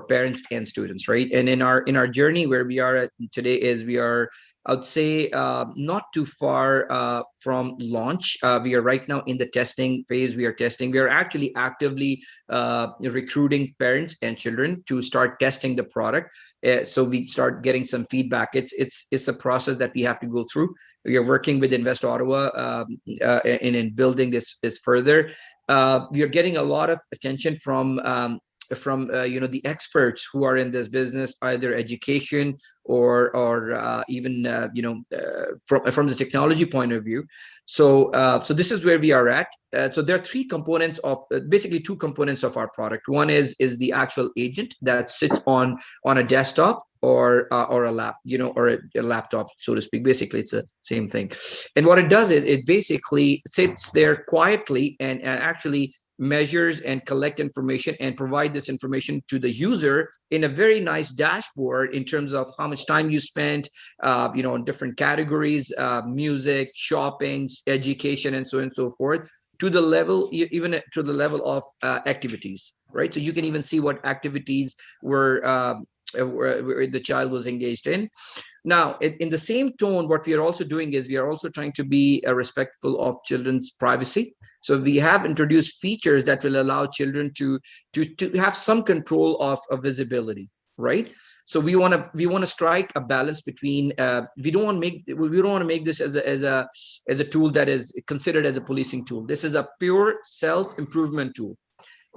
parents and students, right? And in our journey, where we are at today, is we are, I would say, not too far from launch. We are right now in the testing phase. We are actually actively recruiting parents and children to start testing the product. So we start getting some feedback. It's a process that we have to go through. We are working with Invest Ottawa in building this further. We are getting a lot of attention from the experts who are in this business, either education or even from the technology point of view. So this is where we are at. So there are three components of basically two components of our product. One is the actual agent that sits on a desktop or a lap, or a laptop, so to speak. Basically, it's the same thing. And what it does is it basically sits there quietly and actually measures and collect information and provide this information to the user in a very nice dashboard in terms of how much time you spent, in different categories, music, shopping, education, and so on and so forth, to the level, even to the level of activities, right? So you can even see what activities were the child was engaged in. Now, in the same tone, what we are also doing is we are also trying to be respectful of children's privacy. So we have introduced features that will allow children to have some control of visibility, right? So we want to strike a balance between we don't want to make this as a tool that is considered as a policing tool. This is a pure self-improvement tool.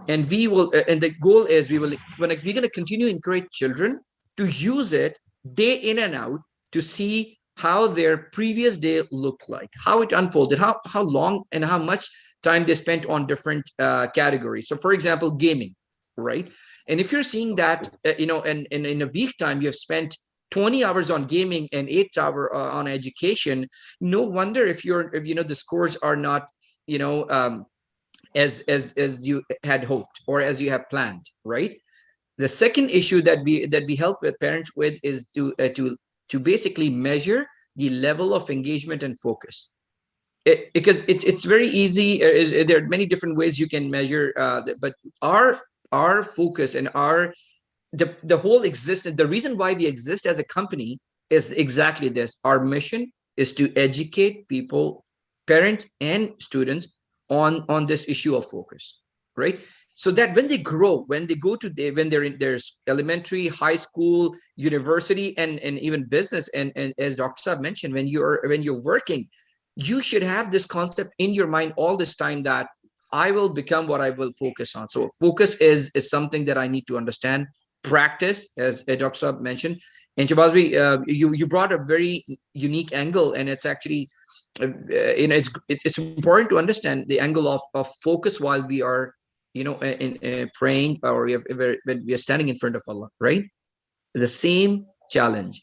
And we will, and the goal is we're going to continue to encourage children to use it day in and out to see how their previous day looked like, how it unfolded, how long and how much time they spent on different categories. So, for example, gaming, right? And if you're seeing that, and in a week time, you have spent 20 hours on gaming and 8 hours on education, no wonder if the scores are not, as you had hoped or as you have planned, right? The second issue that we help with parents with is to basically measure the level of engagement and focus. Because it's very easy. There are many different ways you can measure, but our focus and our the whole existence, the reason why we exist as a company is exactly this. Our mission is to educate people, parents and students on this issue of focus, right? So that when they grow, when they go to when they're in their elementary, high school, university, and even business, and as Dr. Saab mentioned, when you're working, you should have this concept in your mind all this time that I will become what I will focus on. So focus is something that I need to understand, practice, as Dr. Saab mentioned. And Shahbaz, you brought a very unique angle, and it's actually it's important to understand the angle of focus while we are in praying, or when we are standing in front of Allah, right? The same challenge.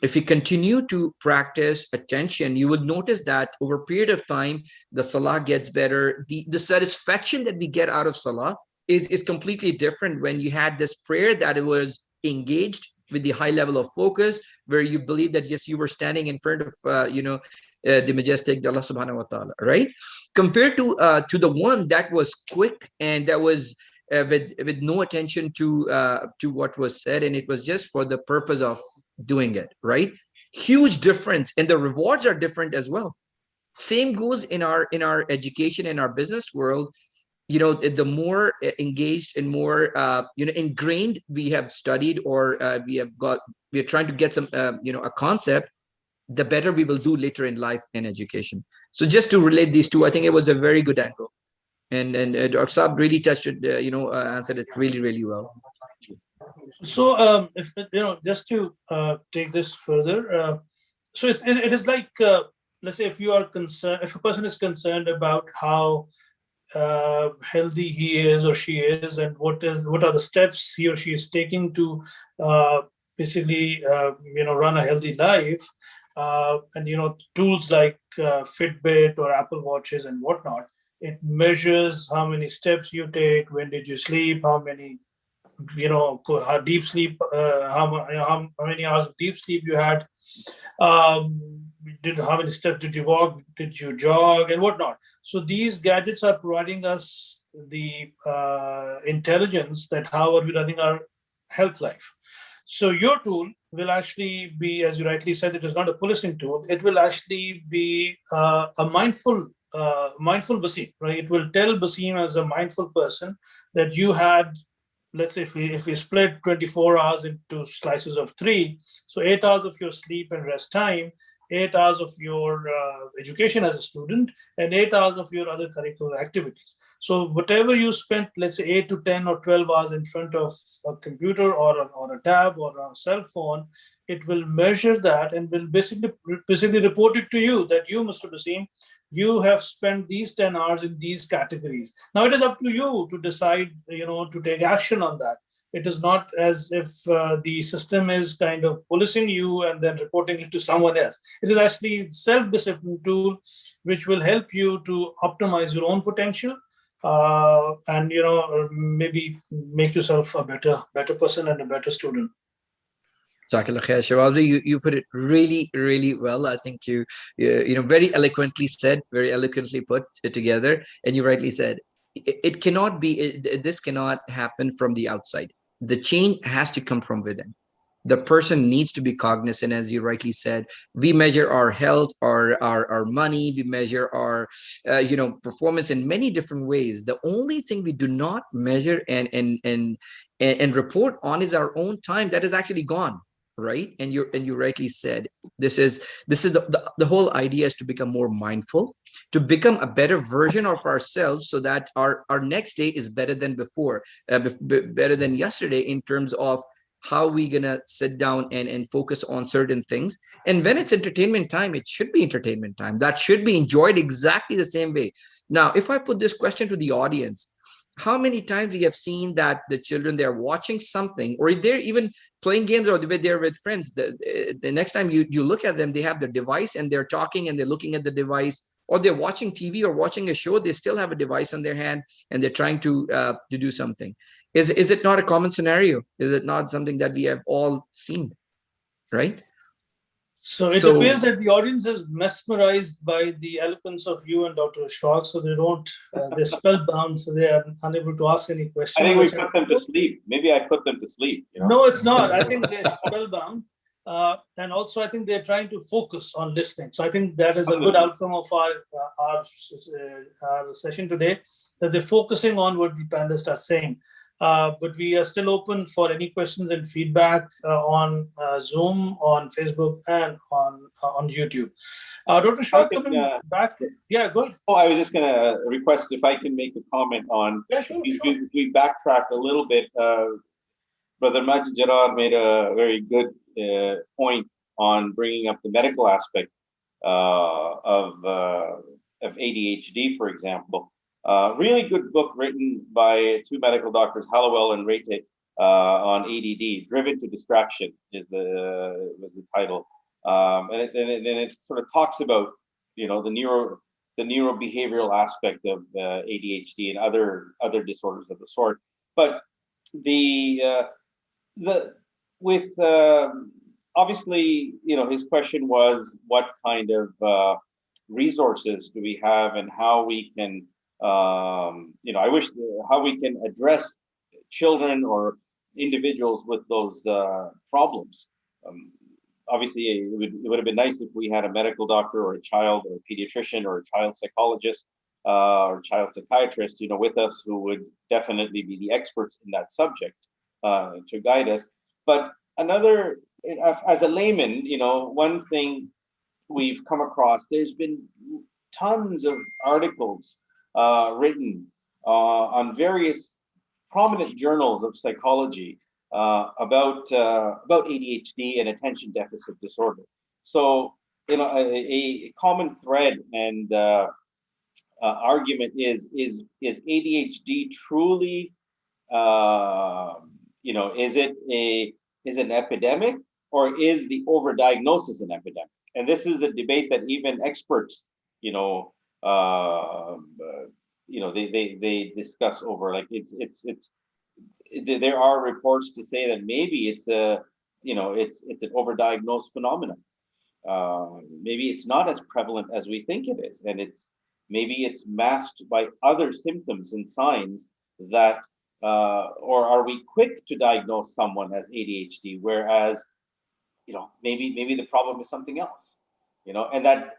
If you continue to practice attention, you will notice that over a period of time, the salah gets better. The satisfaction that we get out of salah is completely different when you had this prayer that it was engaged with the high level of focus, where you believe that yes, you were standing in front of the majestic Allah subhanahu wa ta'ala, right? Compared to the one that was quick and that was with no attention to what was said, and it was just for the purpose of doing it, right? Huge difference, and the rewards are different as well. Same goes in our education, in our business world. The more engaged and more ingrained we have studied, or we're trying to get some a concept, the better we will do later in life in education. So just to relate these two, I think it was a very good angle, and Dr. Saab really touched it, answered it really, really well. So, if just to take this further, so it is like, let's say, if you are concerned, if a person is concerned about how healthy he is or she is, and what are the steps he or she is taking to basically run a healthy life, and tools like Fitbit or Apple Watches and whatnot, it measures how many steps you take, when did you sleep, how many how deep sleep, how many hours of deep sleep you had, how many steps did you walk, did you jog, and whatnot. So these gadgets are providing us the intelligence that how are we running our health life. So your tool will actually be, as you rightly said, it is not a policing tool. It will actually be a mindful Basim, right? It will tell Basim as a mindful person that you had, let's say, if we split 24 hours into slices of 3, so 8 hours of your sleep and rest time, 8 hours of your education as a student, and 8 hours of your other curricular activities. So whatever you spent, let's say 8 to 10 or 12 hours in front of a computer or a tab or a cell phone, it will measure that and will basically report it to you that you, Mr. Basim, you have spent these 10 hours in these categories. Now it is up to you to decide, to take action on that. It is not as if the system is kind of policing you and then reporting it to someone else. It is actually self-discipline tool, which will help you to optimize your own potential, and maybe make yourself a better person and a better student. Shahbaz, you put it really, really well. I think you very eloquently said, very eloquently put it together, and you rightly said it cannot be. This cannot happen from the outside. The change has to come from within. The person needs to be cognizant, as you rightly said. We measure our health, our money. We measure our performance in many different ways. The only thing we do not measure and report on is our own time that is actually gone, right? And you rightly said, this is the whole idea is to become more mindful, to become a better version of ourselves, so that our next day is better than before, better than yesterday, in terms of how we gonna sit down and focus on certain things. And when it's entertainment time, it should be entertainment time that should be enjoyed exactly the same way. Now, if I put this question to the audience, how many times we have seen that the children, they're watching something, or they're even playing games, or they're with friends, the next time you look at them, they have the device and they're talking and they're looking at the device, or they're watching TV or watching a show, they still have a device in their hand and they're trying to do something. Is it not a common scenario? Is it not something that we have all seen, right? So it So appears that the audience is mesmerized by the eloquence of you and Dr. Ishfaq, so they don't, they're spellbound, so they are unable to ask any I questions. think we put them to sleep. Maybe I put them to sleep. No, it's not. I think they're spellbound. And also, I think they're trying to focus on listening. So I think that is a good outcome of our session today, that they're focusing on what the panelists are saying. But we are still open for any questions and feedback on Zoom, on Facebook, and on YouTube. Dr. Shah, coming back. Yeah, go ahead. Oh, I was just going to request if I can make a comment on. Yeah, sure. If we backtrack a little bit. Brother Majid Jarar made a very good point on bringing up the medical aspect of ADHD, for example. Really good book written by two medical doctors, Hallowell and Rete, on ADD. Driven to Distraction was the title, and it sort of talks about the neurobehavioral aspect of ADHD and other disorders of the sort. But the with obviously, his question was what kind of resources do we have and how we can I wish how we can address children or individuals with those problems. Obviously, it would have been nice if we had a medical doctor or a child or a pediatrician or a child psychologist or child psychiatrist with us, who would definitely be the experts in that subject to guide us. But another, as a layman, one thing we've come across, there's been tons of articles written on various prominent journals of psychology about ADHD and attention deficit disorder. So, a common thread and argument is ADHD truly is an epidemic, or is the overdiagnosis an epidemic? And this is a debate that even experts, they discuss over. Like there are reports to say that maybe it's an overdiagnosed phenomenon. Maybe it's not as prevalent as we think it is, and maybe it's masked by other symptoms and signs that, or are we quick to diagnose someone as ADHD, whereas, maybe the problem is something else, and that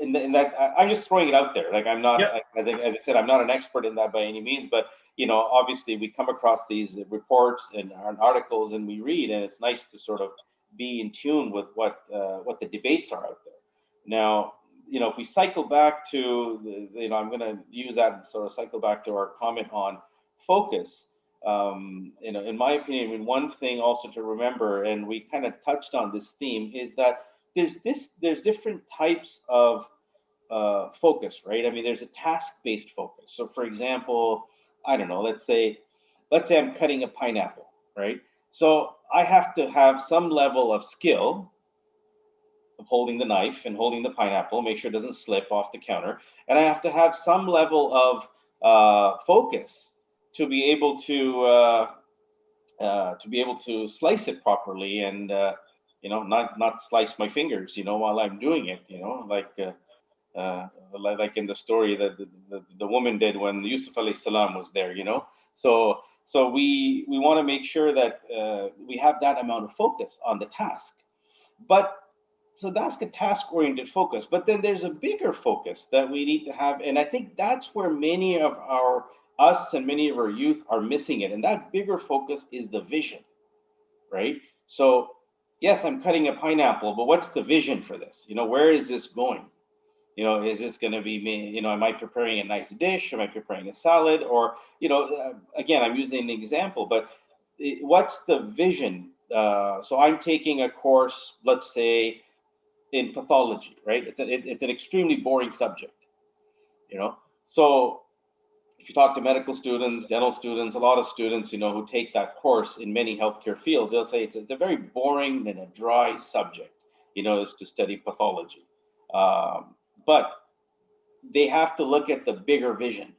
I'm just throwing it out there. Like, I'm not, as I said, I'm not an expert in that by any means, but obviously we come across these reports and articles and we read, and it's nice to sort of be in tune with what the debates are out there. Now, if we cycle back to I'm going to use that and sort of cycle back to our comment on focus. In my opinion, one thing also to remember, and we kind of touched on this theme, is that there's different types of focus, right? I mean, there's a task-based focus. So, for example, I don't know, let's say I'm cutting a pineapple, right? So I have to have some level of skill of holding the knife and holding the pineapple, make sure it doesn't slip off the counter. And I have to have some level of focus to be able to slice it properly, and not slice my fingers, while I'm doing it, like in the story that the woman did when Yusuf alayhi salam was there, So we want to make sure that we have that amount of focus on the task. So that's a task-oriented focus. But then there's a bigger focus that we need to have, and I think that's where many of us and many of our youth are missing it. And that bigger focus is the vision, right? So yes, I'm cutting a pineapple, but what's the vision for this? Where is this going? Is this going to be me? Am I preparing a nice dish? Am I preparing a salad? Or, again, I'm using an example, but what's the vision? So I'm taking a course, let's say, in pathology, right? It's an extremely boring subject, So if you talk to medical students, dental students, a lot of students, who take that course in many healthcare fields, they'll say it's a very boring and a dry subject, is to study pathology. But they have to look at the bigger vision.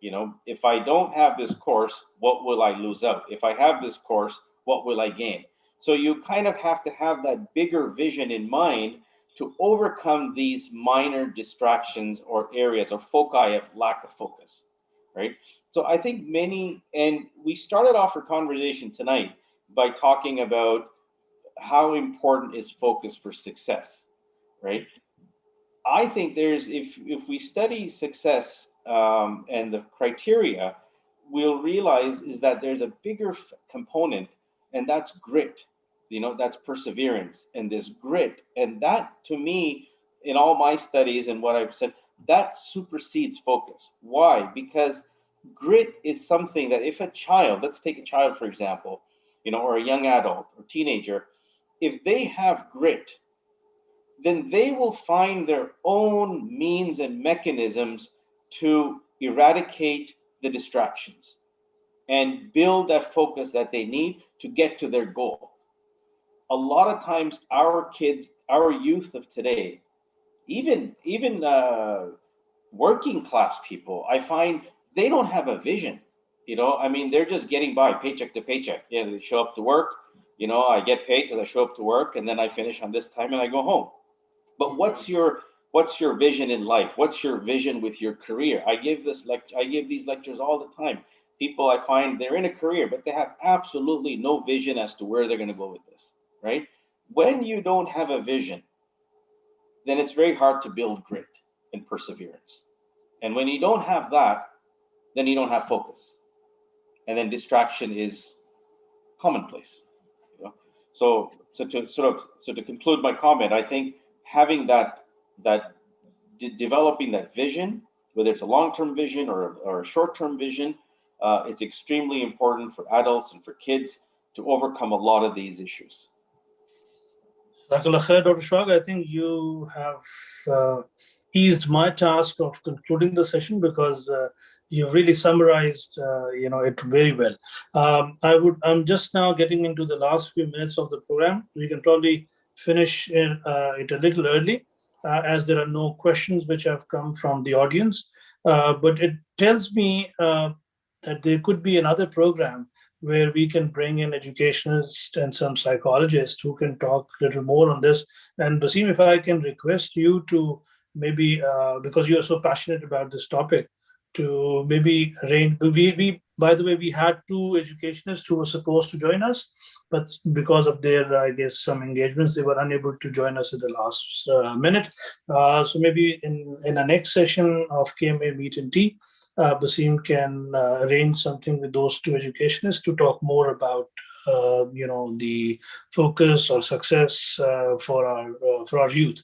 If I don't have this course, what will I lose out? If I have this course, what will I gain? So you kind of have to have that bigger vision in mind to overcome these minor distractions or areas or foci of lack of focus, right? So I think and we started off our conversation tonight by talking about how important is focus for success, right? I think if we study success and the criteria, we'll realize is that there's a bigger component, and that's grit. That's perseverance, and this grit, and that to me, in all my studies and what I've said, that supersedes focus. Why? Because grit is something that if a child, let's take a child for example, or a young adult or teenager, if they have grit, then they will find their own means and mechanisms to eradicate the distractions and build that focus that they need to get to their goal. A lot of times our kids, our youth of today, even working class people, I find they don't have a vision. They're just getting by paycheck to paycheck. They show up to work, I get paid because I show up to work, and then I finish on this time and I go home. But what's your vision in life? What's your vision with your career? I give these lectures all the time. People, I find they're in a career, but they have absolutely no vision as to where they're going to go with this, right? When you don't have a vision, then it's very hard to build grit and perseverance. And when you don't have that, then you don't have focus. And then distraction is commonplace. So to conclude my comment, I think having developing that vision, whether it's a long-term vision or a short-term vision, it's extremely important for adults and for kids to overcome a lot of these issues. Dr. Shahbaz, I think you have eased my task of concluding the session because you've really summarized, it very well. I'm just now getting into the last few minutes of the program. We can probably finish it a little early as there are no questions which have come from the audience. But it tells me that there could be another program where we can bring in educationists and some psychologists who can talk a little more on this. And Basim, if I can request you to maybe, because you're so passionate about this topic, to maybe arrange, by the way, we had two educationists who were supposed to join us, but because of their, I guess, some engagements, they were unable to join us at the last minute. So maybe in the next session of KMA Meet and Tea, Basim can arrange something with those two educationists to talk more about, the focus or success for our youth.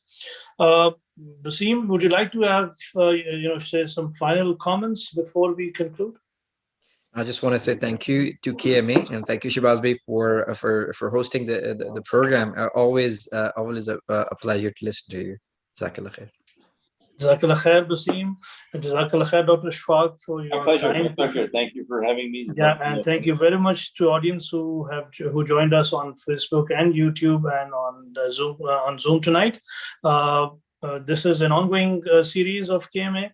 Basim, would you like to have, say some final comments before we conclude? I just want to say thank you to KMA and thank you Shahbaz Bey for hosting the program. Always a pleasure to listen to you. Jazakallah khair. Jazakallah khair, Basim, and Jazakallah khair, Dr. Shafaq, for your time. My pleasure. Thank you for having me. Yeah, and thank you very much to audience who joined us on Facebook and YouTube and on Zoom tonight. This is an ongoing series of KMA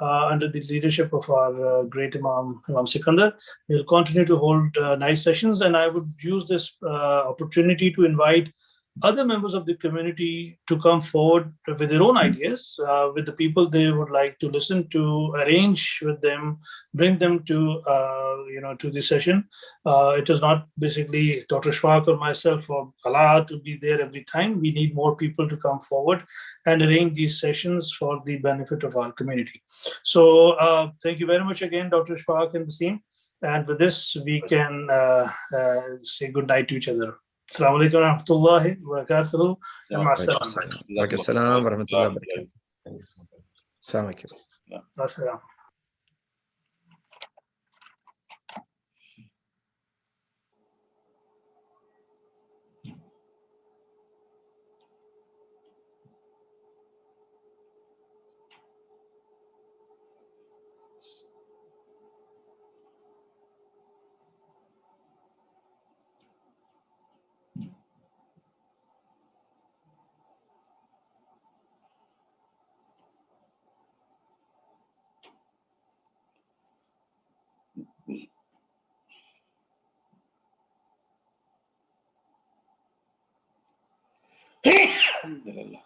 under the leadership of our great Imam Sikandar. We'll continue to hold nice sessions, and I would use this opportunity to invite other members of the community to come forward with their own ideas, with the people they would like to listen to, arrange with them, bring them to the session. It is not basically Dr. Shafaq or myself or Allah to be there every time. We need more people to come forward and arrange these sessions for the benefit of our community. So thank you very much again, Dr. Shafaq and Basim. And with this, we can say good night to each other. Assalamu alaikum wa rahmatullahi wa barakatuhu. Wa alaikum assalam wa rahmatullahi wa barakatuh. Assalamu alaikum. Alhamdulillah.